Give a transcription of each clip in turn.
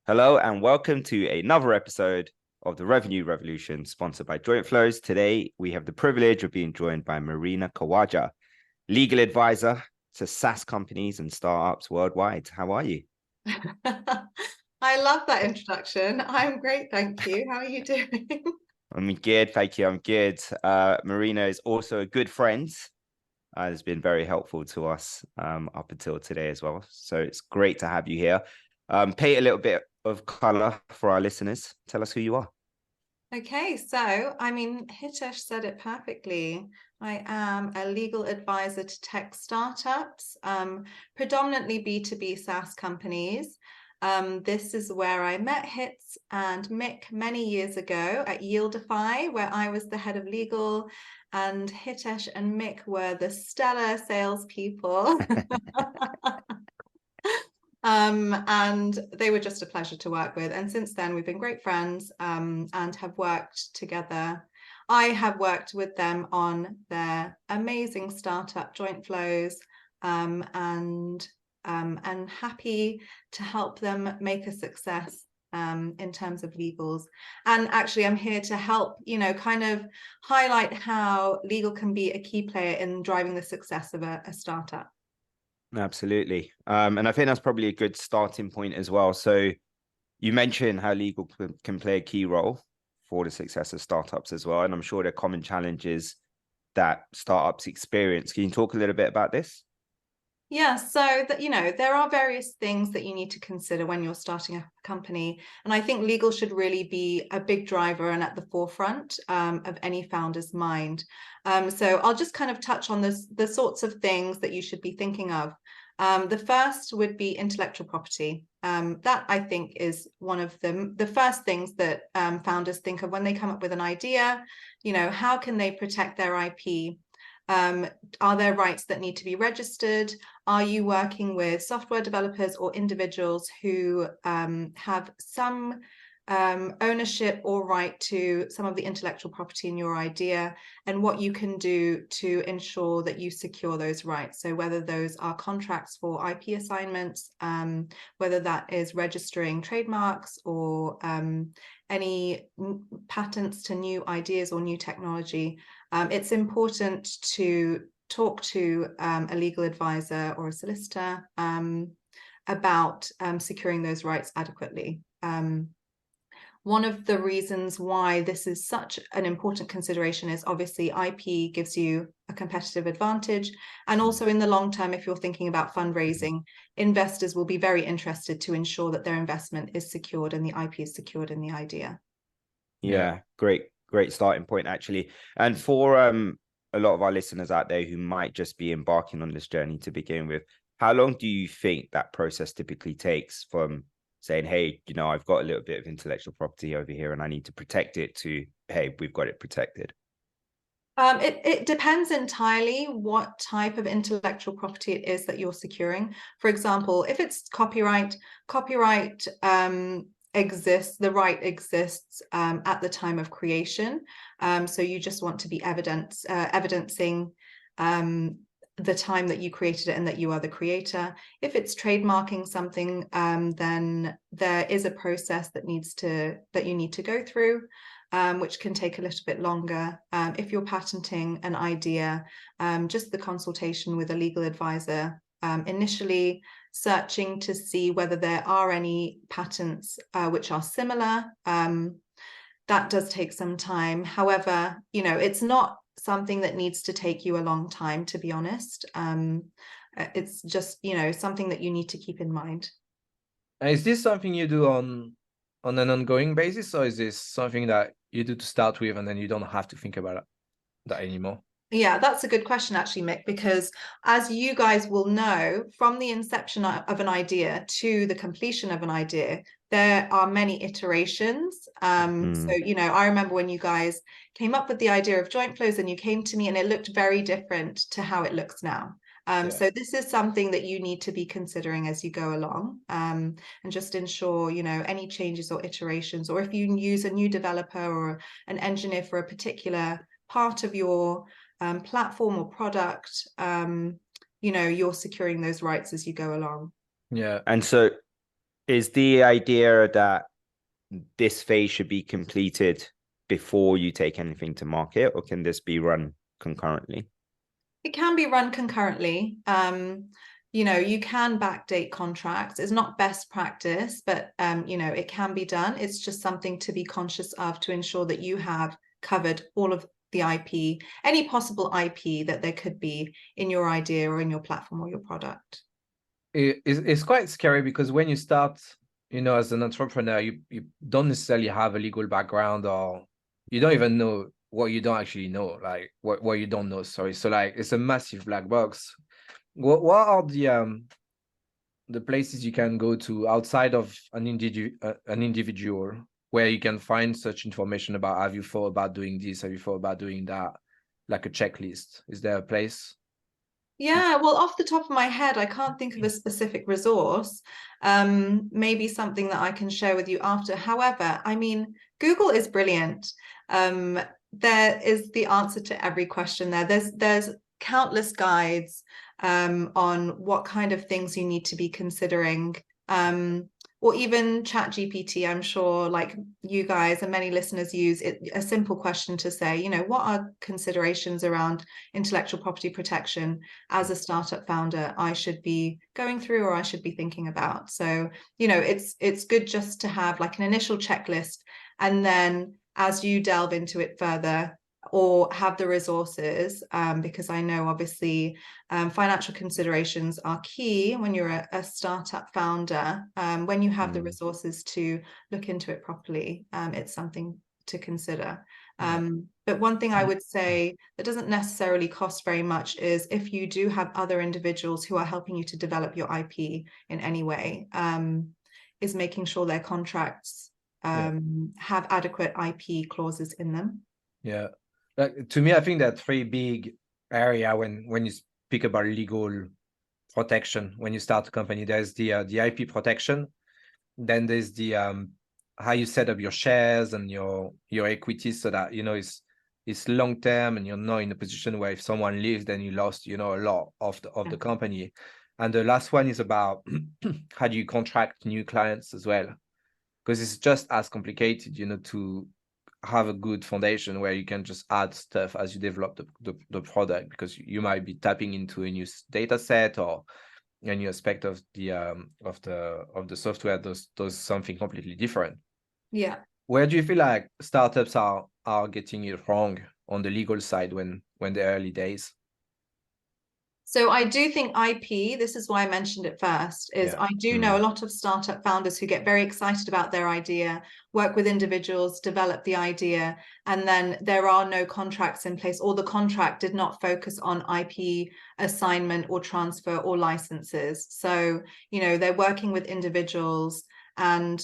Hello and welcome to another episode of the Revenue Revolution, sponsored by Jointflows. Today, we have the privilege of being joined by Marina Khawaja, legal advisor to SaaS companies and startups worldwide. How are you? I love that introduction. I'm great, thank you. How are you doing? I'm good, thank you. I'm good. Marina is also a good friend. Has been very helpful to us up until today as well. So it's great to have you here. Paint a little bit of color for our listeners. Tell us who you are. Okay, so Hitesh said it perfectly. I am a legal advisor to tech startups, predominantly B2B SaaS companies. This is where I met Hits and Mick many years ago at Yieldify, where I was the head of legal, and Hitesh and Mick were the stellar salespeople. And they were just a pleasure to work with. And since then, we've been great friends and have worked together. I have worked with them on their amazing startup Jointflows, and happy to help them make a success in terms of legals. And actually, I'm here to help, kind of highlight how legal can be a key player in driving the success of a startup. Absolutely. And I think that's probably a good starting point as well. So you mentioned how legal can play a key role for the success of startups as well. And I'm sure there are common challenges that startups experience. Can you talk a little bit about this? Yeah, so that there are various things that you need to consider when you're starting a company, and I think legal should really be a big driver and at the forefront of any founder's mind. So I'll just kind of touch on the sorts of things that you should be thinking of. The first would be intellectual property. That I think is one of the first things that founders think of when they come up with an idea. How can they protect their IP? Are there rights that need to be registered? Are you working with software developers or individuals who have some ownership or right to some of the intellectual property in your idea, and what you can do to ensure that you secure those rights? So whether those are contracts for IP assignments, whether that is registering trademarks or any patents to new ideas or new technology. It's important to talk to a legal advisor or a solicitor about securing those rights adequately. One of the reasons why this is such an important consideration is obviously IP gives you a competitive advantage. And also in the long term, if you're thinking about fundraising, investors will be very interested to ensure that their investment is secured and the IP is secured in the idea. Yeah, great starting point, actually. And for a lot of our listeners out there who might just be embarking on this journey to begin with, how long do you think that process typically takes from saying, hey, I've got a little bit of intellectual property over here and I need to protect it, to, hey, we've got it protected? It depends entirely what type of intellectual property it is that you're securing. For example, if it's copyright exists, the right exists at the time of creation. So you just want to be evidencing the time that you created it and that you are the creator. If it's trademarking something, then there is a process that you need to go through. Which can take a little bit longer. If you're patenting an idea, just the consultation with a legal advisor, initially searching to see whether there are any patents which are similar. That does take some time. However, it's not something that needs to take you a long time, to be honest. It's just, something that you need to keep in mind. Is this something you do on an ongoing basis, or is this something that you do to start with and then you don't have to think about that anymore? Yeah, that's a good question, actually, Mick, because as you guys will know, from the inception of an idea to the completion of an idea, there are many iterations. So, I remember when you guys came up with the idea of Jointflows and you came to me and it looked very different to how it looks now. So this is something that you need to be considering as you go along, and just ensure, any changes or iterations, or if you use a new developer or an engineer for a particular part of your platform or product, you're securing those rights as you go along. Yeah. And so Is the idea that this phase should be completed before you take anything to market, or can this be run concurrently? It can be run concurrently. You can backdate contracts. It's not best practice, but it can be done. It's just something to be conscious of to ensure that you have covered all of the IP, any possible IP that there could be in your idea or in your platform or your product. It's quite scary because when you start, as an entrepreneur, you don't necessarily have a legal background, or you don't even know what you don't actually know, like what you don't know. Sorry. So like it's a massive black box. What are the places you can go to outside of an individual where you can find such information about, have you thought about doing this? Have you thought about doing that? Like a checklist. Is there a place? Yeah, well, off the top of my head, I can't think of a specific resource. Maybe something that I can share with you after. However, I mean, Google is brilliant. There is the answer to every question there. There's countless guides on what kind of things you need to be considering. Or even ChatGPT, I'm sure like you guys and many listeners use it, a simple question to say, what are considerations around intellectual property protection as a startup founder I should be going through or I should be thinking about. So, it's good just to have like an initial checklist, and then as you delve into it further or have the resources, because I know obviously financial considerations are key when you're a startup founder. When you have the resources to look into it properly, it's something to consider. But one thing I would say that doesn't necessarily cost very much is if you do have other individuals who are helping you to develop your IP in any way, is making sure their contracts have adequate IP clauses in them. Yeah. To me, I think there are three big area when you speak about legal protection when you start a company. There's the IP protection, then there's the how you set up your shares and your equity so that it's long term and you're not in a position where if someone leaves then you lost a lot of the company. And the last one is about how do you contract new clients as well, because it's just as complicated to have a good foundation where you can just add stuff as you develop the product, because you might be tapping into a new data set or a new aspect of the software does something completely different. Yeah. Where do you feel like startups are getting it wrong on the legal side when the early days? So I do think IP, this is why I mentioned it first, is I do know a lot of startup founders who get very excited about their idea, work with individuals, develop the idea, and then there are no contracts in place, or the contract did not focus on IP assignment or transfer or licenses. So, they're working with individuals, and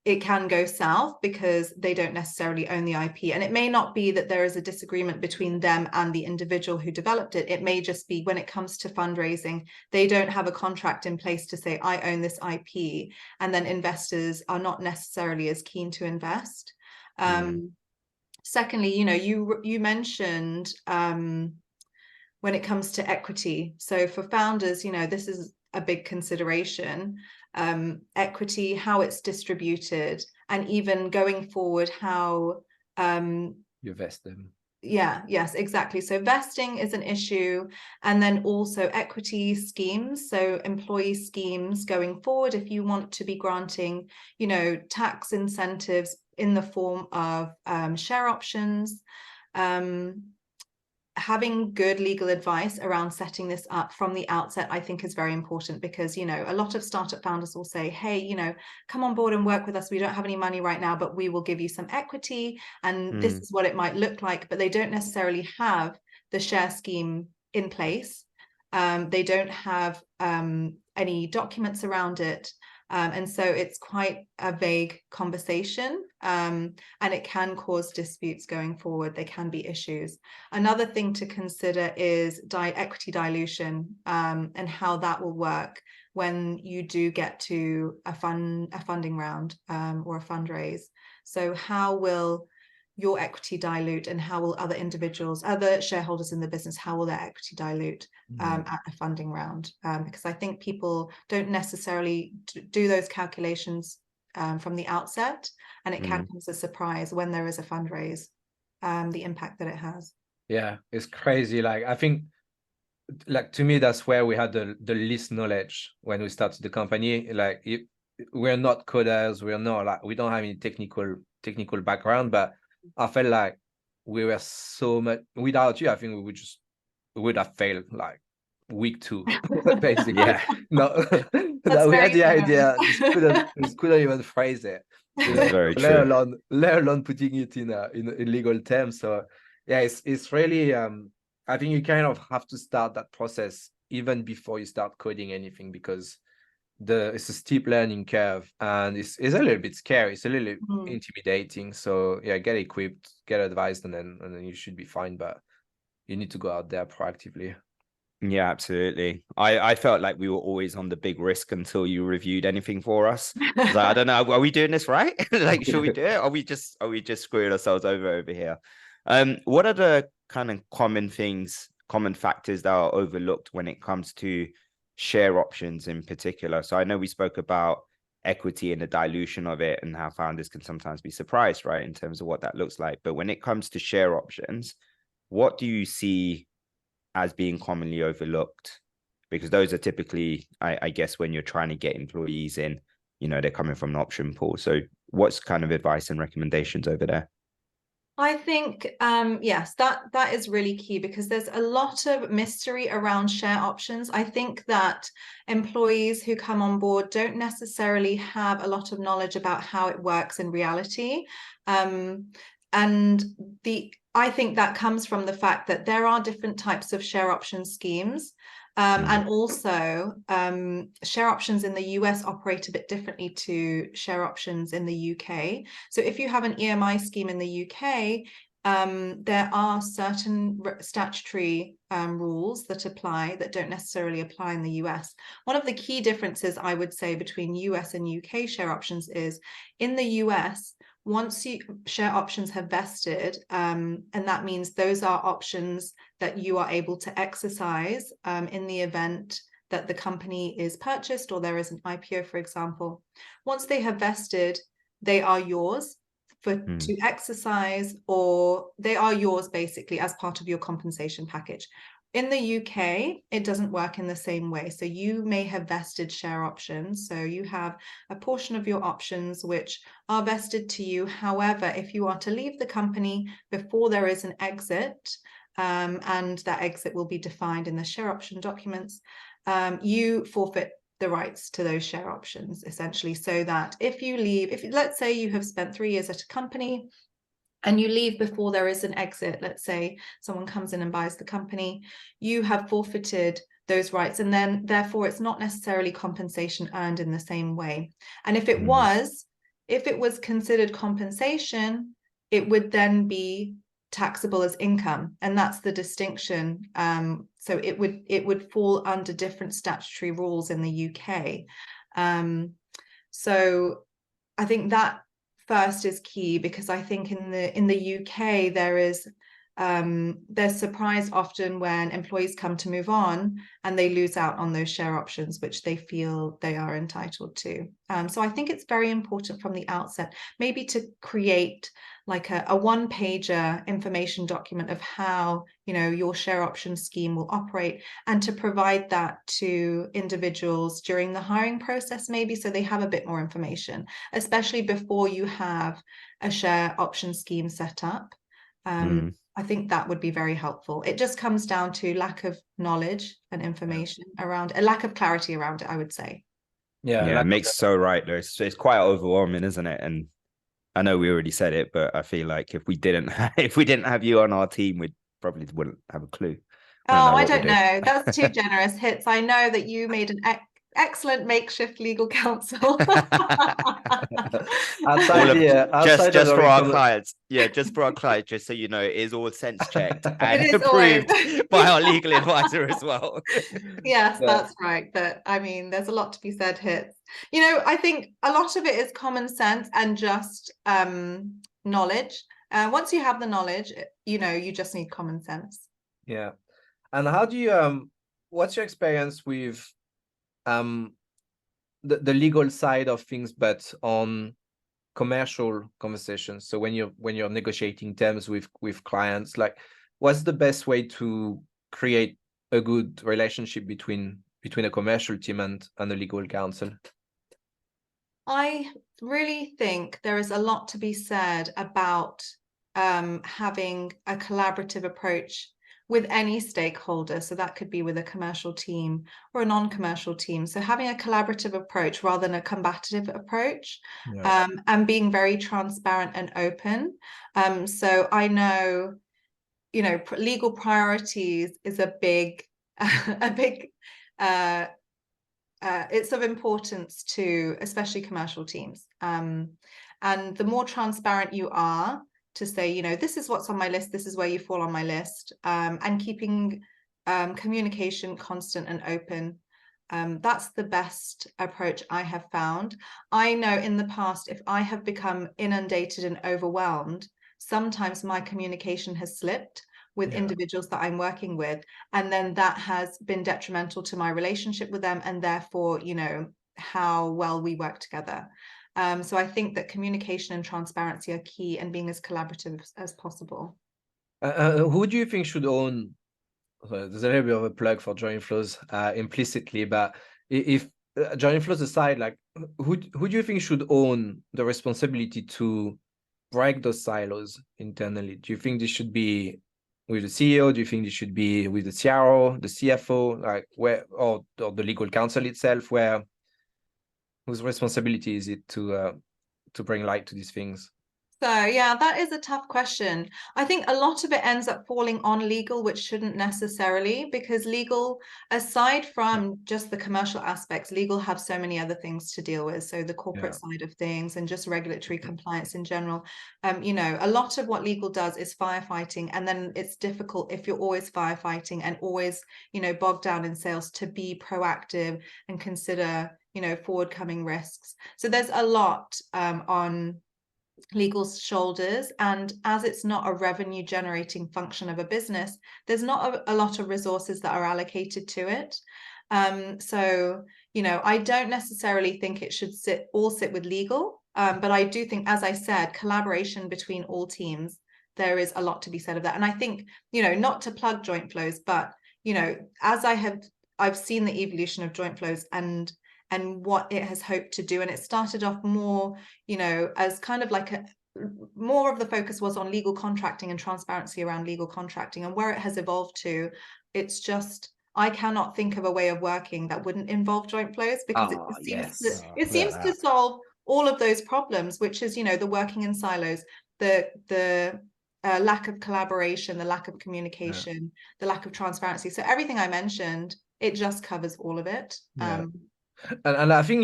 it can go south because they don't necessarily own the IP. And it may not be that there is a disagreement between them and the individual who developed it. It may just be when it comes to fundraising, they don't have a contract in place to say, I own this IP. And then investors are not necessarily as keen to invest. Secondly, you mentioned when it comes to equity. So for founders, this is a big consideration. Equity, how it's distributed, and even going forward, how you vest them. Yes, exactly. So vesting is an issue, and then also equity schemes, so employee schemes going forward, if you want to be granting tax incentives in the form of share options. Having good legal advice around setting this up from the outset, I think, is very important, because, a lot of startup founders will say, hey, come on board and work with us. We don't have any money right now, but we will give you some equity. And this is what it might look like. But they don't necessarily have the share scheme in place. They don't have any documents around it. And so it's quite a vague conversation, and it can cause disputes going forward. There can be issues. Another thing to consider is equity dilution, and how that will work when you do get to a funding round or a fundraise. So how will your equity dilute, and how will other individuals, other shareholders in the business, how will their equity dilute at a funding round? Because I think people don't necessarily do those calculations from the outset, and it can come as a surprise when there is a fundraise, the impact that it has. Yeah, it's crazy. Like, I think, like, to me, that's where we had the least knowledge when we started the company. Like, we're not coders, we don't have any technical background, but I felt like we were so much, without you, I think we would have failed like week 2, basically. Yeah. No, that we had the idea, just couldn't even phrase it. It's very let true. alone putting it in legal terms. So yeah, it's really I think you kind of have to start that process even before you start coding anything, because it's a steep learning curve, and it's a little bit scary, it's a little intimidating. So yeah, get equipped, get advised, and then you should be fine, but you need to go out there proactively. Yeah, absolutely. I felt like we were always on the big risk until you reviewed anything for us. Like, I don't know, are we doing this right? Like, should we do it? Are we just screwing ourselves over here? What are the kind of common factors that are overlooked when it comes to share options in particular? So I know we spoke about equity and the dilution of it and how founders can sometimes be surprised, right, in terms of what that looks like. But when it comes to share options, what do you see as being commonly overlooked? Because those are typically, I guess, when you're trying to get employees in, they're coming from an option pool. So what's kind of advice and recommendations over there? I think, yes, that is really key, because there's a lot of mystery around share options. I think that employees who come on board don't necessarily have a lot of knowledge about how it works in reality. I think that comes from the fact that there are different types of share option schemes. And also, share options in the US operate a bit differently to share options in the UK. So if you have an EMI scheme in the UK, there are certain statutory rules that apply that don't necessarily apply in the US. One of the key differences, I would say, between US and UK share options is, in the US, once share options have vested, and that means those are options that you are able to exercise in the event that the company is purchased or there is an IPO, for example. Once they have vested, they are yours to exercise, or they are yours basically as part of your compensation package. In the UK, it doesn't work in the same way. So you may have vested share options. So you have a portion of your options which are vested to you. However, if you are to leave the company before there is an exit, and that exit will be defined in the share option documents, you forfeit the rights to those share options, essentially. So that if you leave, let's say you have spent 3 years at a company, and you leave before there is an exit, let's say someone comes in and buys the company, you have forfeited those rights, and then therefore it's not necessarily compensation earned in the same way. And if it was considered compensation, it would then be taxable as income, and that's the distinction. So it would fall under different statutory rules in the UK. So I think that first is key, because I think in the UK there's surprise often when employees come to move on and they lose out on those share options which they feel they are entitled to. So I think it's very important from the outset maybe to create like a one-pager information document of how your share option scheme will operate, and to provide that to individuals during the hiring process, maybe, so they have a bit more information, especially before you have a share option scheme set up. I think that would be very helpful. It just comes down to lack of knowledge and information around, a lack of clarity around it, I would say. Yeah, it makes so right though. It's quite overwhelming, isn't it? And I know we already said it, but I feel like if we didn't have you on our team, we probably wouldn't have a clue. I don't know. That's too generous, Hits. I know that you made an excellent makeshift legal counsel. Just for our clients. Yeah, just for our clients, just so you know, it is all sense checked and approved by our legal advisor as well. Yes, that's right. But I mean, there's a lot to be said, Hits. I think a lot of it is common sense and just knowledge. Once you have the knowledge, you just need common sense. Yeah. And how do you what's your experience with the legal side of things, but on commercial conversations? So when you're negotiating terms with clients, like what's the best way to create a good relationship between a commercial team and a legal counsel? I really think there is a lot to be said about having a collaborative approach with any stakeholder. So that could be with a commercial team or a non-commercial team. So having a collaborative approach rather than a combative approach, and being very transparent and open. So I know, legal priorities is a big, it's of importance to especially commercial teams. And the more transparent you are to say, this is what's on my list, this is where you fall on my list, and keeping communication constant and open. That's the best approach I have found. I know in the past, if I have become inundated and overwhelmed, sometimes my communication has slipped with individuals that I'm working with, and then that has been detrimental to my relationship with them, and therefore, how well we work together. So I think that communication and transparency are key, and being as collaborative as possible. Who do you think should own? There's a little bit of a plug for Jointflows implicitly, but if Jointflows aside, like who do you think should own the responsibility to break those silos internally? Do you think this should be with the CEO? Do you think this should be with the CRO, the CFO, like where, or the legal counsel itself? Whose responsibility is it to bring light to these things? So yeah, that is a tough question. I think a lot of it ends up falling on legal, which shouldn't necessarily, because legal, aside from just the commercial aspects, legal have so many other things to deal with. So the corporate side of things and just regulatory compliance in general. A lot of what legal does is firefighting, and then it's difficult if you're always firefighting and always, bogged down in sales, to be proactive and consider, forward-coming risks. So there's a lot on legal's shoulders, and as it's not a revenue generating function of a business, there's not a lot of resources that are allocated to it. So I don't necessarily think it should sit with legal, but I do think, as I said, collaboration between all teams, there is a lot to be said of that. And I think, not to plug Jointflows, but as I've seen the evolution of Jointflows and what it has hoped to do. And it started off more, as kind of like more of the focus was on legal contracting and transparency around legal contracting, and where it has evolved to, it's just, I cannot think of a way of working that wouldn't involve Jointflows, because it seems to solve all of those problems, which is, the working in silos, the lack of collaboration, the lack of communication, the lack of transparency. So everything I mentioned, it just covers all of it. And I think,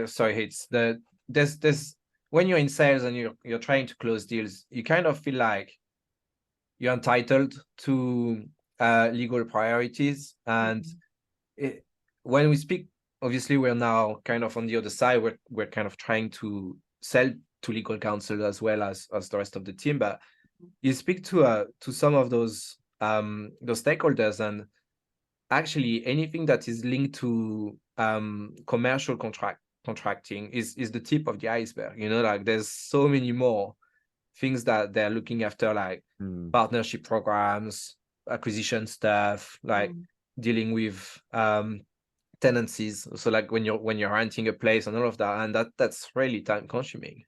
sorry, it's there's when you're in sales and you're trying to close deals, you kind of feel like you're entitled to legal priorities. And when we speak, obviously we're now kind of on the other side. We're kind of trying to sell to legal counsel as well as the rest of the team. But you speak to some of those stakeholders, and actually anything that is linked to commercial contracting is the tip of the iceberg. Like there's so many more things that they're looking after, like partnership programs, acquisition stuff, like dealing with tenancies. So like when you're renting a place and all of that, and that's really time consuming.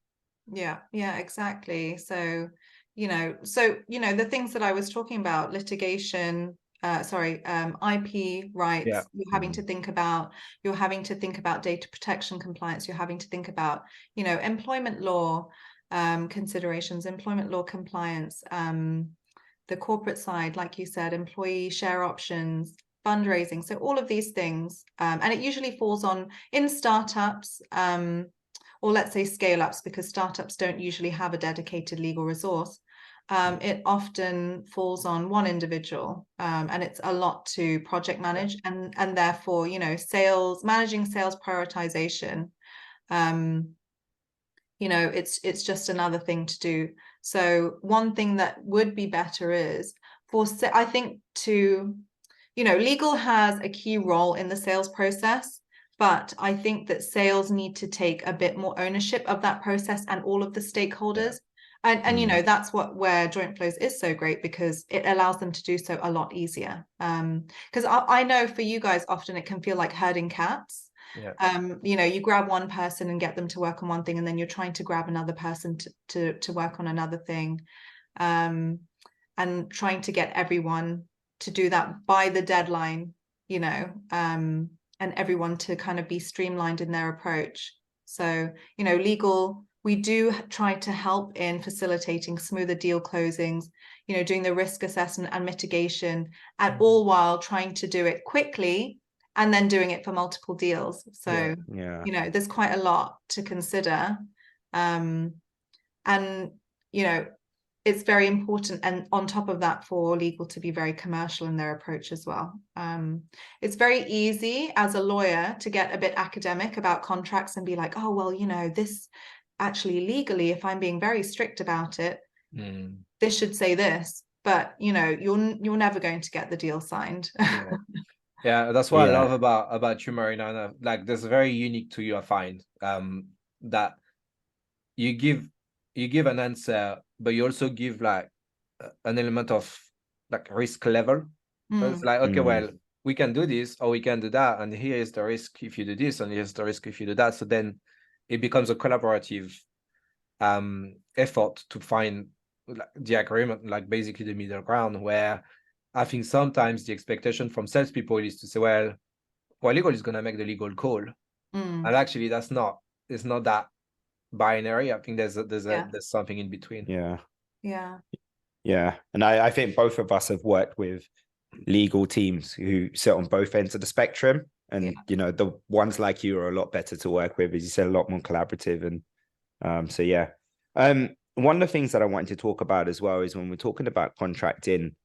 Yeah, exactly. So the things that I was talking about, litigation, IP rights, you're having to think about data protection compliance, you're having to think about, employment law considerations, employment law compliance, the corporate side, like you said, employee share options, fundraising. So all of these things, and it usually falls on in startups, or let's say scale ups, because startups don't usually have a dedicated legal resource. It often falls on one individual, and it's a lot to project manage, and therefore, managing sales prioritization, it's just another thing to do. So one thing that would be better is I think legal has a key role in the sales process, but I think that sales need to take a bit more ownership of that process and all of the stakeholders. And that's where Jointflows is so great, because it allows them to do so a lot easier. Because I know for you guys, often it can feel like herding cats. You grab one person and get them to work on one thing, and then you're trying to grab another person to work on another thing, and trying to get everyone to do that by the deadline, and everyone to kind of be streamlined in their approach. So, legal, we do try to help in facilitating smoother deal closings, doing the risk assessment and mitigation, and all while trying to do it quickly and then doing it for multiple deals. So, there's quite a lot to consider. And, it's very important, and on top of that, for legal to be very commercial in their approach as well. It's very easy as a lawyer to get a bit academic about contracts and be like, oh, well, this actually legally, if I'm being very strict about it, this should say this, but you're never going to get the deal signed. Yeah, that's what I love about you, Marina. Like, there's very unique to you, I find, that you give an answer, but you also give like an element of like risk level. So it's like, okay, well, we can do this or we can do that, and here is the risk if you do this, and here's the risk if you do that. So then it becomes a collaborative effort to find the agreement, like basically the middle ground, where I think sometimes the expectation from salespeople is to say, well, legal is going to make the legal call. And actually it's not that binary. I think there's something in between. And I think both of us have worked with legal teams who sit on both ends of the spectrum, and the ones like you are a lot better to work with, as you said, a lot more collaborative. And one of the things that I wanted to talk about as well is when we're talking about contracting,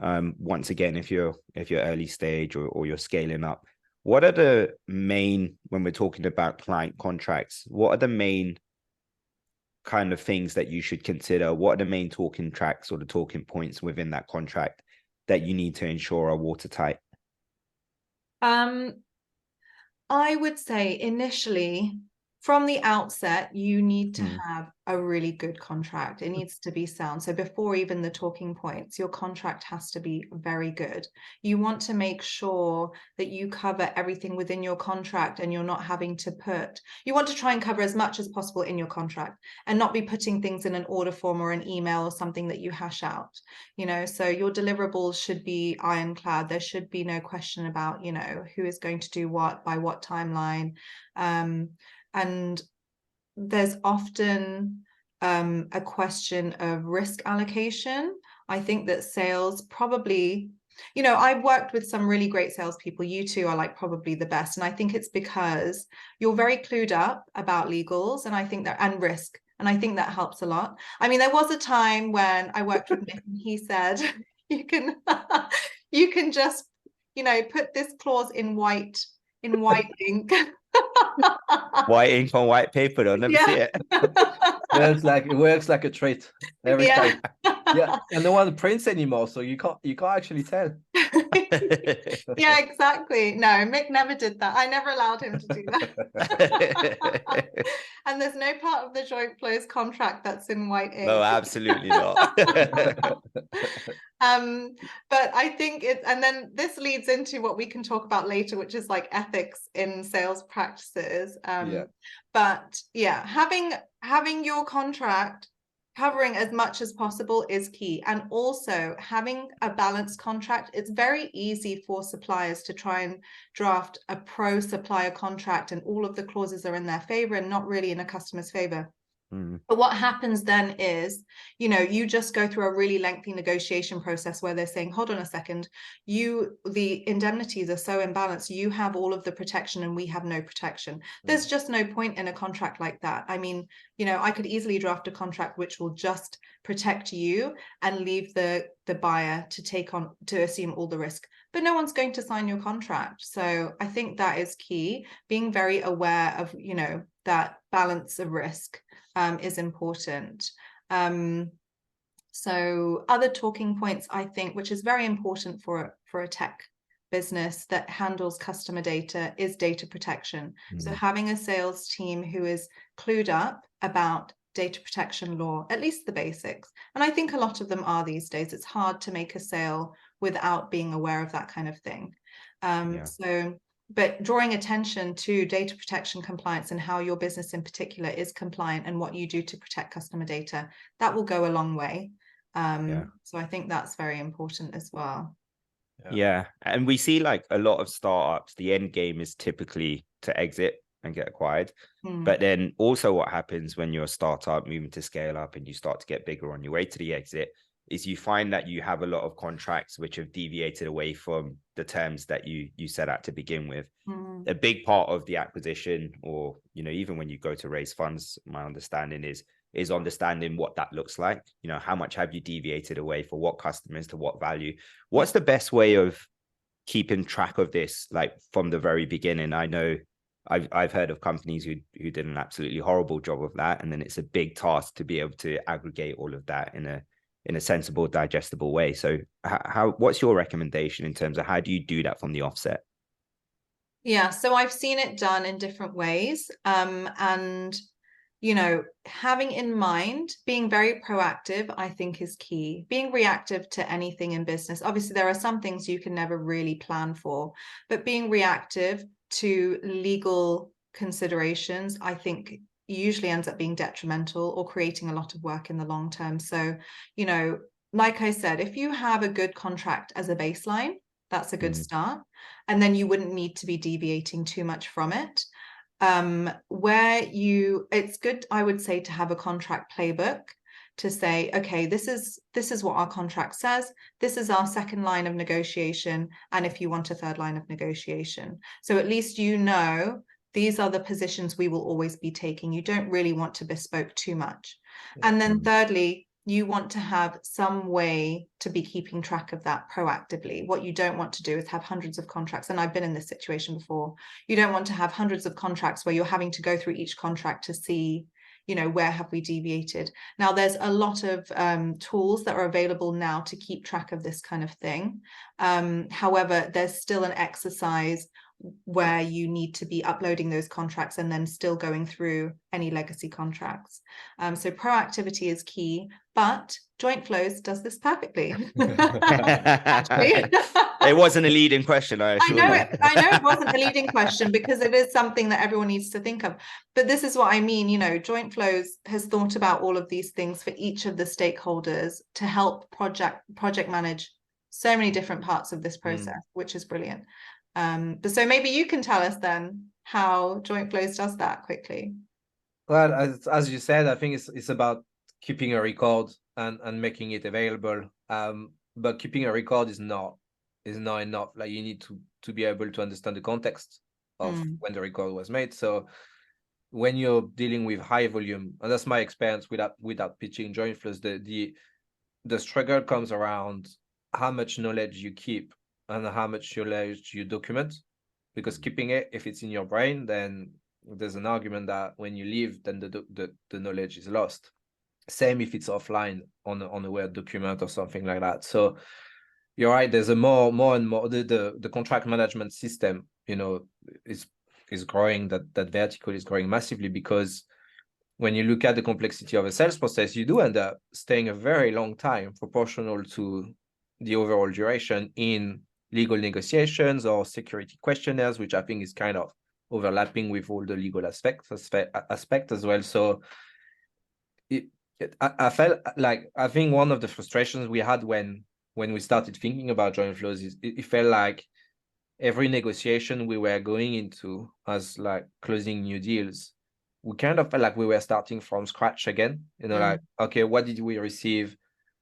once again, if you're early stage or you're scaling up, what are the main, when we're talking about client contracts, what are the main kind of things that you should consider? What are the main talking tracks or the talking points within that contract that you need to ensure are watertight? I would say initially, from the outset, you need to have a really good contract. It needs to be sound. So before even the talking points, your contract has to be very good. You want to make sure that you cover everything within your contract, and you're not having to you want to try and cover as much as possible in your contract, and not be putting things in an order form or an email or something that you hash out, so your deliverables should be ironclad. There should be no question about, who is going to do what, by what timeline. And there's often a question of risk allocation. I think that sales probably, I've worked with some really great salespeople. You two are like probably the best. And I think it's because you're very clued up about legals, and I think that, and risk. And I think that helps a lot. I mean, there was a time when I worked with Mick, and he said, you can just, put this clause in white ink. White ink on white paper, they'll never see it. It works like a treat every time. And no one prints anymore, so you can't actually tell. Yeah, exactly. No, Mick never did that. I never allowed him to do that. And there's no part of the Jointflows contract that's in white ink. No, absolutely not. But I think and then this leads into what we can talk about later, which is like ethics in sales practices. But having your contract covering as much as possible is key. And also having a balanced contract. It's very easy for suppliers to try and draft a pro supplier contract, and all of the clauses are in their favor and not really in a customer's favor. But what happens then is, you just go through a really lengthy negotiation process where they're saying, hold on a second, the indemnities are so imbalanced. You have all of the protection and we have no protection. There's just no point in a contract like that. I mean, I could easily draft a contract which will just protect you and leave the buyer to assume all the risk. But no one's going to sign your contract. So I think that is key. Being very aware of, that balance of risk is important. So other talking points, I think, which is very important for a tech business that handles customer data, is data protection. So having a sales team who is clued up about data protection law, at least the basics. And I think a lot of them are these days. It's hard to make a sale without being aware of that kind of thing. But drawing attention to data protection compliance and how your business in particular is compliant and what you do to protect customer data, that will go a long way. So I think that's very important as well. Yeah. And we see like a lot of startups, the end game is typically to exit and get acquired. But then also what happens when you're a startup moving to scale up and you start to get bigger on your way to the exit is you find that you have a lot of contracts which have deviated away from the terms that you set out to begin with. A big part of the acquisition, or, you know, even when you go to raise funds, my understanding is understanding what that looks like. You know, how much have you deviated away, for what customers, to what value? What's the best way of keeping track of this, like from the very beginning? I know I've heard of companies who did an absolutely horrible job of that, and then it's a big task to be able to aggregate all of that in a sensible, digestible way. So what's your recommendation in terms of how do you do that from the offset? Yeah, so I've seen it done in different ways. And, you know, having in mind, being very proactive, I think is key. Being reactive to anything in business. Obviously, there are some things you can never really plan for, but being reactive to legal considerations, I think usually ends up being detrimental or creating a lot of work in the long term. So, you know, like I said, if you have a good contract as a baseline, that's a good start. And then you wouldn't need to be deviating too much from it. It's good, I would say, to have a contract playbook to say, okay, this is what our contract says. This is our second line of negotiation. And if you want a third line of negotiation. So at least you know, these are the positions we will always be taking. You don't really want to bespoke too much. And then thirdly, you want to have some way to be keeping track of that proactively. What you don't want to do is have hundreds of contracts. And I've been in this situation before. You don't want to have hundreds of contracts where you're having to go through each contract to see, you know, where have we deviated. Now, there's a lot of tools that are available now to keep track of this kind of thing. However, there's still an exercise where you need to be uploading those contracts and then still going through any legacy contracts. So proactivity is key, but Jointflows does this perfectly. It wasn't a leading question. I know it wasn't a leading question because it is something that everyone needs to think of. But this is what I mean, you know, Jointflows has thought about all of these things for each of the stakeholders to help project manage so many different parts of this process, which is brilliant. But so maybe you can tell us then how Jointflows does that quickly. Well, as you said, I think it's about keeping a record and making it available. But keeping a record is not enough. Like, you need to be able to understand the context of when the record was made. So when you're dealing with high volume, and that's my experience without pitching Jointflows, the struggle comes around how much knowledge you keep and how much knowledge you document. Because keeping it, if it's in your brain, then there's an argument that when you leave, then the knowledge is lost. Same if it's offline on a Word document or something like that. So you're right, there's a more and more the contract management system, you know, is growing. That vertical is growing massively, because when you look at the complexity of a sales process, you do end up staying a very long time proportional to the overall duration in legal negotiations or security questionnaires, which I think is kind of overlapping with all the legal aspect as well. So I felt like, I think one of the frustrations we had when we started thinking about Jointflows is it felt like every negotiation we were going into as like closing new deals, we kind of felt like we were starting from scratch again. You know, like, okay, what did we receive?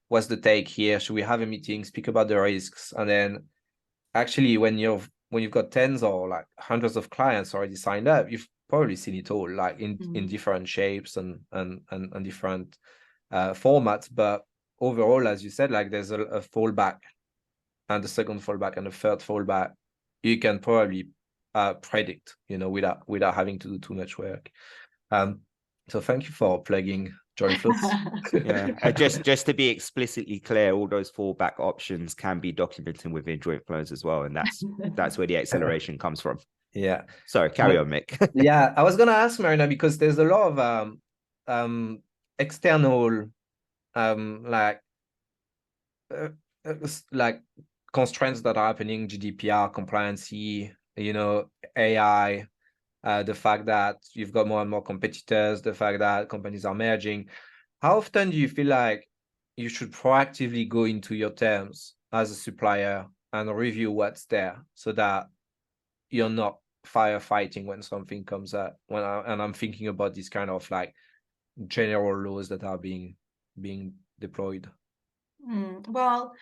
What's the take here? Should we have a meeting, speak about the risks? And then actually, when you've got tens or like hundreds of clients already signed up, you've probably seen it all, like in different shapes and different formats. But overall, as you said, like, there's a fallback, and the second fallback and the third fallback you can probably predict, you know, without having to do too much work. So thank you for plugging Jointflows. Yeah, just to be explicitly clear, all those fallback options can be documented within Jointflows as well, and that's where the acceleration comes from. Yeah. Sorry, carry on, Mick. Yeah, I was gonna ask Marina, because there's a lot of external like like constraints that are happening, GDPR, compliancy, AI, the fact that you've got more and more competitors, the fact that companies are merging. How often do you feel like you should proactively go into your terms as a supplier and review what's there, so that you're not firefighting when something comes up? And I'm thinking about these kind of like general laws that are being deployed. Well,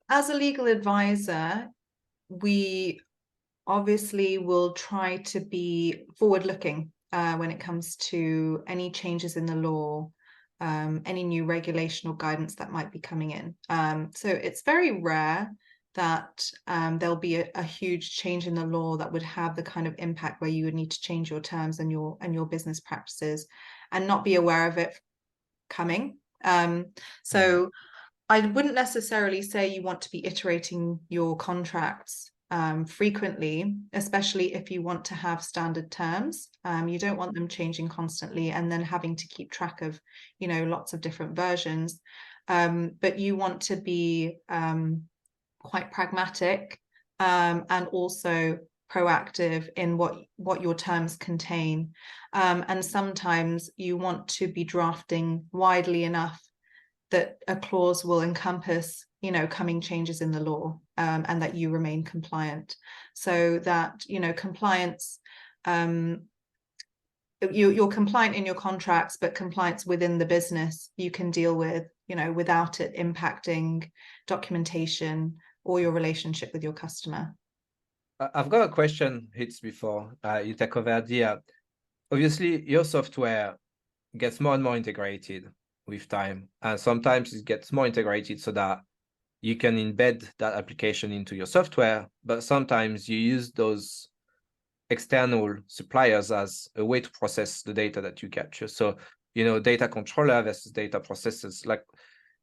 as a legal advisor, we obviously will try to be forward-looking when it comes to any changes in the law, any new regulation or guidance that might be coming in. So it's very rare that there'll be a huge change in the law that would have the kind of impact where you would need to change your terms and your business practices and not be aware of it coming. So I wouldn't necessarily say you want to be iterating your contracts frequently, especially if you want to have standard terms. You don't want them changing constantly and then having to keep track of, lots of different versions. But you want to be quite pragmatic and also proactive in what your terms contain. And sometimes you want to be drafting widely enough that a clause will encompass, coming changes in the law, and that you remain compliant, so that, compliance, you're compliant in your contracts, but compliance within the business you can deal with, without it impacting documentation or your relationship with your customer. I've got a question, Hits, before you take over the obviously your software gets more and more integrated with time, and sometimes it gets more integrated so that you can embed that application into your software, but sometimes you use those external suppliers as a way to process the data that you capture. So, data controller versus data processors. Like,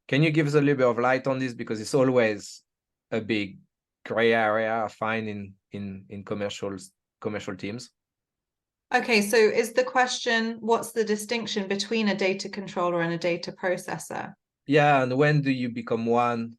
can you give us a little bit of light on this? Because it's always a big gray area I find in commercial teams. Okay, so is the question, what's the distinction between a data controller and a data processor? Yeah, and when do you become one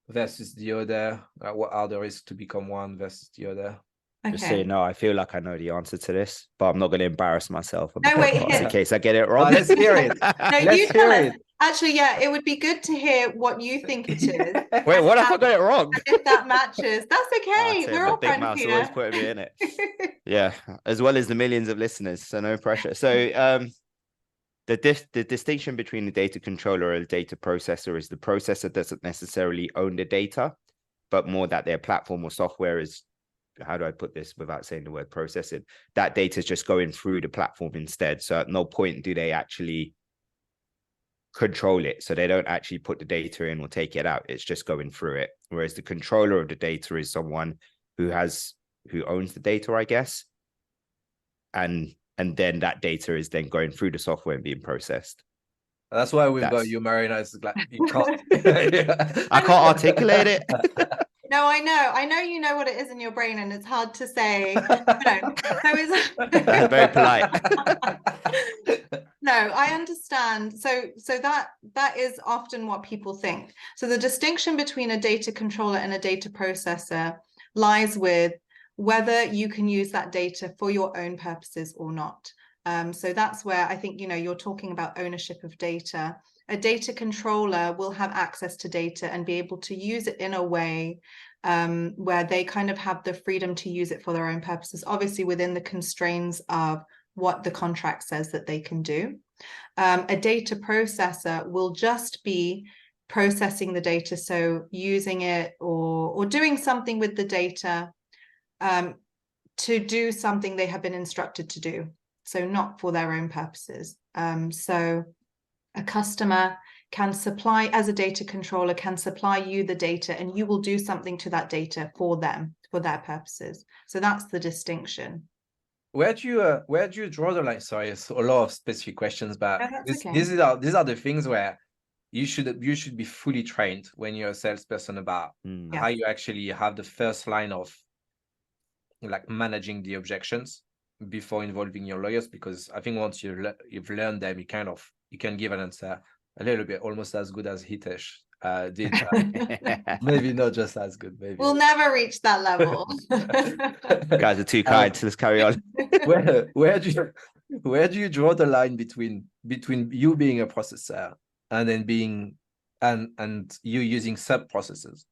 versus the other? What are the risks to become one versus the other? Okay. Just so you know, I feel like I know the answer to this, but I'm not going to embarrass myself. No, wait, in case I get it wrong. Let's hear it. No, you tell us. Actually, yeah, it would be good to hear what you think it is. Wait, what if I got it wrong? If that matches, that's okay. We're all big friends mouse here. always putting me in it. Yeah, as well as the millions of listeners, so no pressure. So the distinction between the data controller and the data processor is the processor doesn't necessarily own the data, but more that their platform or software is, how do I put this without saying the word processing? That data is just going through the platform instead. So at no point do they actually control it. So they don't actually put the data in or take it out. It's just going through it. Whereas the controller of the data is someone who owns the data, I guess. And then that data is then going through the software and being processed. That's why we've got you, Marina. It's like you can't. I can't articulate it. No, I know you know what it is in your brain, and it's hard to say. That's very polite. No, I understand. So that is often what people think. So the distinction between a data controller and a data processor lies with whether you can use that data for your own purposes or not. So that's where I think, you're talking about ownership of data. A data controller will have access to data and be able to use it in a way where they kind of have the freedom to use it for their own purposes, obviously within the constraints of what the contract says that they can do. A data processor will just be processing the data, so using it or doing something with the data to do something they have been instructed to do, so not for their own purposes. So a customer can supply, as a data controller, can supply you the data, and you will do something to that data for them, for their purposes. So that's the distinction. where do you draw the line? Sorry, it's a lot of specific questions, but Yeah, that's okay. these are the things where you should be fully trained when you're a salesperson about how you actually have the first line of like managing the objections before involving your lawyers, because I think once you've learned them, you can give an answer a little bit almost as good as Hitesh did. Maybe not just as good. Maybe we'll never reach that level. Guys are too kind, so let's carry on. where do you draw the line between you being a processor and then being and you using sub processes?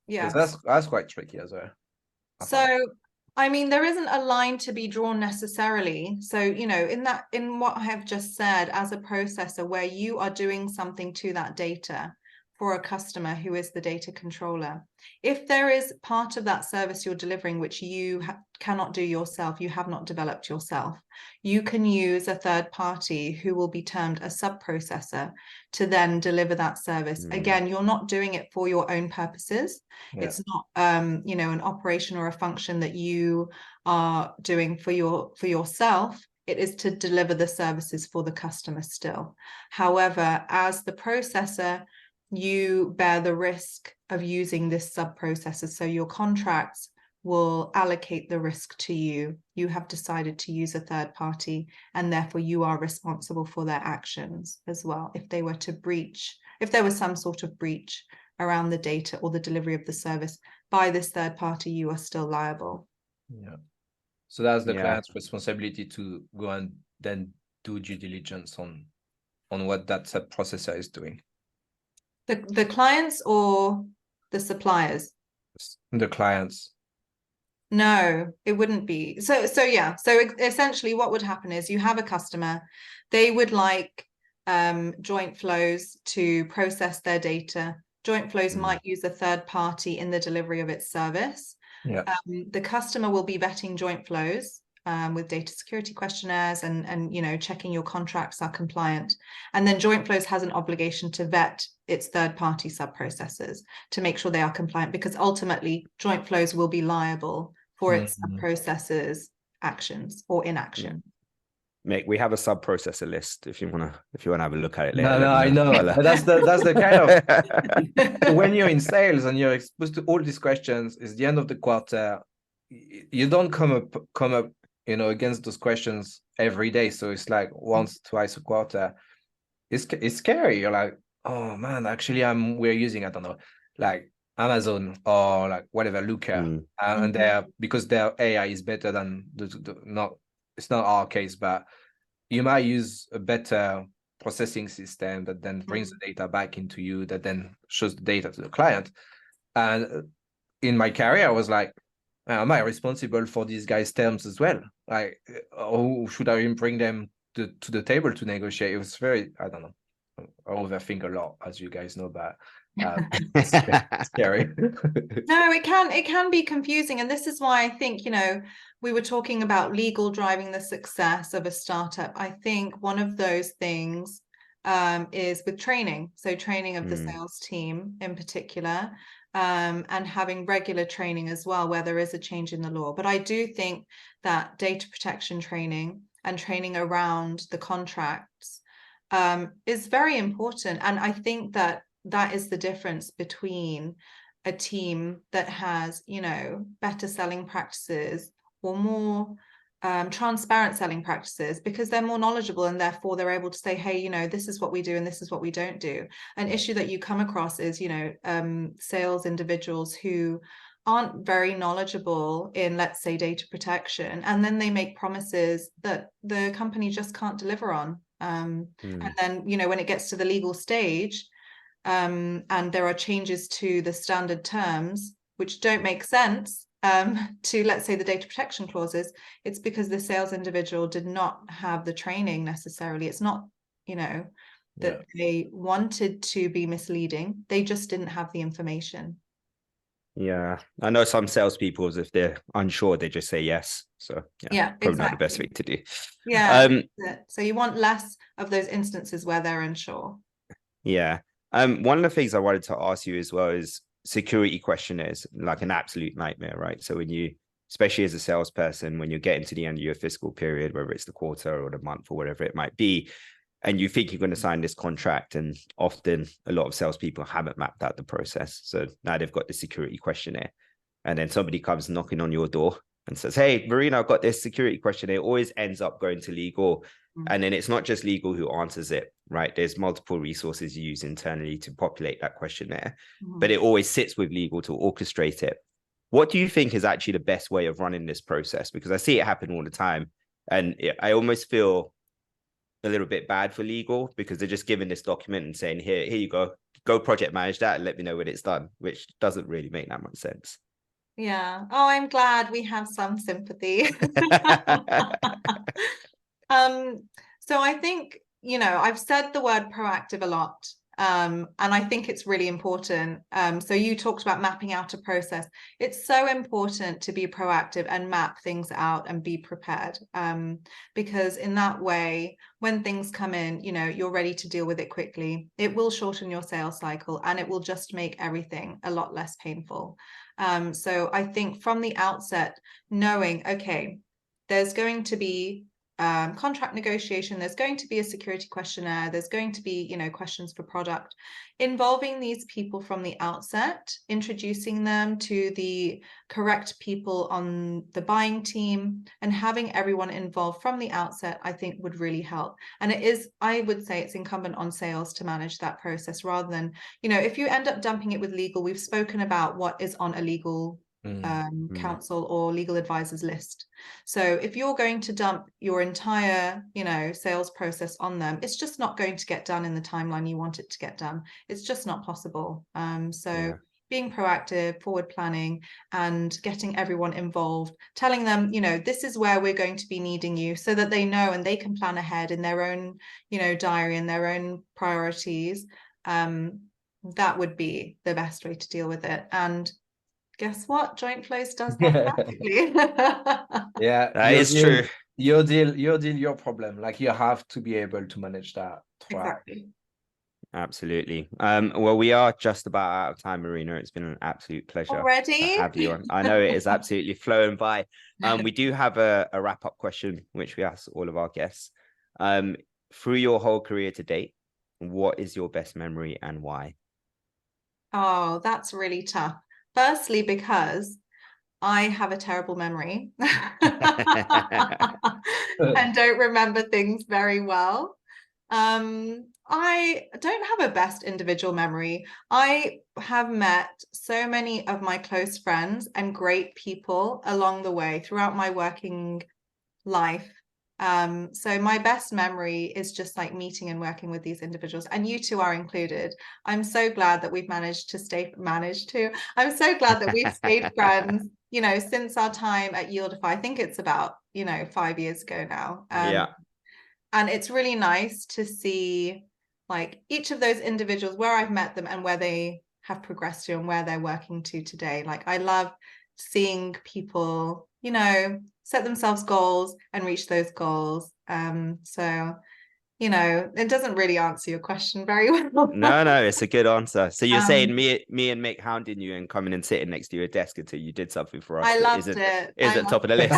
Yeah, that's quite tricky as well. So, I mean, there isn't a line to be drawn necessarily. So, you know, in what I have just said, as a processor where you are doing something to that data for a customer who is the data controller, if there is part of that service you're delivering which you cannot do yourself, you have not developed yourself, you can use a third party who will be termed a sub-processor to then deliver that service. Again, you're not doing it for your own purposes. It's not you know, an operation or a function that you are doing for yourself. It is to deliver the services for the customer still. However, as the processor, you bear the risk of using this sub-processor. So your contracts will allocate the risk to you. You have decided to use a third party, and therefore you are responsible for their actions as well. If they were to breach, if there was some sort of breach around the data or the delivery of the service by this third party, you are still liable. Yeah. So that's the client's responsibility to go and then do due diligence on what that sub-processor is doing. The clients or the suppliers? The clients. No, it wouldn't be. So essentially what would happen is you have a customer, they would like Jointflows to process their data. Jointflows might use a third party in the delivery of its service. The customer will be vetting Jointflows with data security questionnaires and you know, checking your contracts are compliant. And then Jointflows has an obligation to vet its third-party sub-processors to make sure they are compliant, because ultimately Jointflows will be liable for its sub-processors' actions or inaction. Mick, we have a sub-processor list if you wanna have a look at it later. I know. But that's the kind of when you're in sales and you're exposed to all these questions, it's the end of the quarter. You don't come up, you know, against those questions every day. So it's like once, twice a quarter. It's scary. You're like, oh man, actually we're using, I don't know, like Amazon or like whatever, Looker, and because their AI is better than it's not our case, but you might use a better processing system that then brings the data back into you, that then shows the data to the client. And in my career, I was like, am I responsible for these guys' terms as well? Like, or should I bring them to the table to negotiate? It was very, I don't know. I overthink a lot, as you guys know, but it's scary. No, it can be confusing. And this is why I think, you know, we were talking about legal driving the success of a startup. I think one of those things is with training. So training of the sales team in particular, and having regular training as well, where there is a change in the law. But I do think that data protection training and training around the contracts is very important. And I think that is the difference between a team that has, you know, better selling practices or more transparent selling practices, because they're more knowledgeable and therefore they're able to say, hey, you know, this is what we do and this is what we don't do. An issue that you come across is, you know, sales individuals who aren't very knowledgeable in, let's say, data protection, and then they make promises that the company just can't deliver on. And then, you know, when it gets to the legal stage, and there are changes to the standard terms which don't make sense to, let's say, the data protection clauses, it's because the sales individual did not have the training necessarily. It's not, you know, that they wanted to be misleading. They just didn't have the information. Yeah, I know some salespeople, if they're unsure, they just say yes. So probably exactly. not the best thing to do. Yeah. So you want less of those instances where they're unsure. Yeah. One of the things I wanted to ask you as well is security questionnaires, like an absolute nightmare, right? So when you especially as a salesperson, when you're getting to the end of your fiscal period, whether it's the quarter or the month or whatever it might be, and you think you're going to sign this contract, and often a lot of salespeople haven't mapped out the process. So now they've got the security questionnaire, and then somebody comes knocking on your door and says, hey, Marina, I've got this security questionnaire. It always ends up going to legal. And then it's not just legal who answers it, right? There's multiple resources you use internally to populate that questionnaire, but it always sits with legal to orchestrate it. What do you think is actually the best way of running this process? Because I see it happen all the time. And I almost feel a little bit bad for legal, because they're just giving this document and saying, here you go project manage that and let me know when it's done, which doesn't really make that much sense. Yeah. Oh, I'm glad we have some sympathy. So I think, I've said the word proactive a lot, and I think it's really important. So you talked about mapping out a process. It's so important to be proactive and map things out and be prepared, because in that way, when things come in, you're ready to deal with it quickly. It will shorten your sales cycle, and it will just make everything a lot less painful. So I think from the outset, knowing, okay, there's going to be contract negotiation, there's going to be a security questionnaire, there's going to be, questions for product, involving these people from the outset, introducing them to the correct people on the buying team, and having everyone involved from the outset, I think would really help. And I would say it's incumbent on sales to manage that process, rather than, if you end up dumping it with legal. We've spoken about what is on a legal counsel or legal advisors list. So if you're going to dump your entire, sales process on them, it's just not going to get done in the timeline you want it to get done. It's just not possible. Being proactive, forward planning, and getting everyone involved, telling them, this is where we're going to be needing you, so that they know and they can plan ahead in their own, diary and their own priorities. That would be the best way to deal with it. And guess what? Jointflows does that perfectly. Yeah, that is true. Your deal, your problem. Like, you have to be able to manage that. Exactly. Absolutely. Well, we are just about out of time, Marina. It's been an absolute pleasure already to have you on. I know it is absolutely flown by. We do have a wrap-up question, which we ask all of our guests. Through your whole career to date, what is your best memory and why? Oh, that's really tough. Firstly, because I have a terrible memory and don't remember things very well. I don't have a best individual memory. I have met so many of my close friends and great people along the way throughout my working life. So my best memory is just like meeting and working with these individuals, and you two are included. I'm so glad that we've I'm so glad that we've stayed friends, since our time at Yieldify. I think it's about, 5 years ago now. And it's really nice to see like each of those individuals, where I've met them and where they have progressed to and where they're working to today. Like, I love seeing people, set themselves goals and reach those goals. So, it doesn't really answer your question very well. No, it's a good answer. So you're saying me and Mick hounding you and coming and sitting next to your desk until you did something for us. I loved it. Isn't top of the list.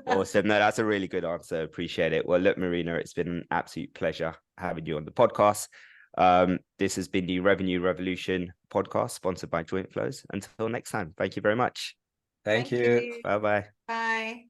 Awesome. No, that's a really good answer. Appreciate it. Well, look, Marina, it's been an absolute pleasure having you on the podcast. This has been the Revenue Revolution podcast, sponsored by Jointflows. Until next time, thank you very much. Thank you. Bye-bye. Bye.